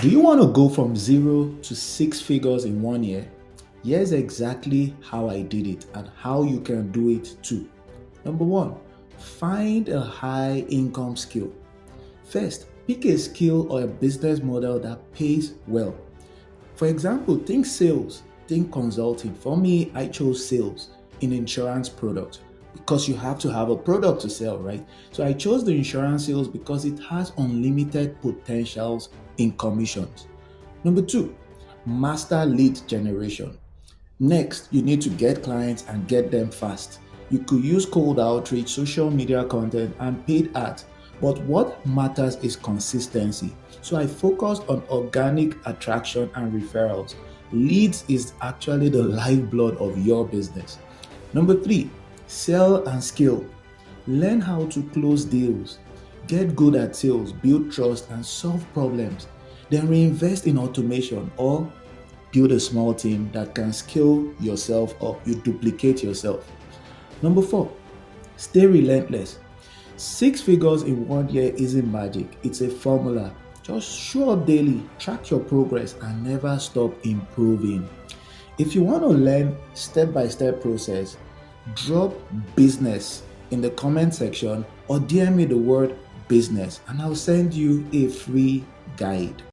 Do you want to go from zero to six figures in 1 year? Here's exactly how I did it and how you can do it too. Number one, find a high income skill. First, pick a skill or a business model that pays well. For example, think sales, think consulting. For me, I chose sales in insurance product because you have to have a product to sell, right? So I chose the insurance sales because it has unlimited potentials in commissions. Number two, master lead generation. Next, you need to get clients and get them fast. You could use cold outreach, social media content, and paid ads. But what matters is consistency. So I focused on organic attraction and referrals. Leads is actually the lifeblood of your business. Number three, sell and scale. Learn how to close deals. Get good at sales, build trust, and solve problems. Then reinvest in automation or build a small team that can scale yourself up. You duplicate yourself. Number four, stay relentless. Six figures in 1 year isn't magic, it's a formula. Just show up daily, track your progress, and never stop improving. If you want to learn step by step process, drop business in the comment section or DM me the word business and I'll send you a free guide.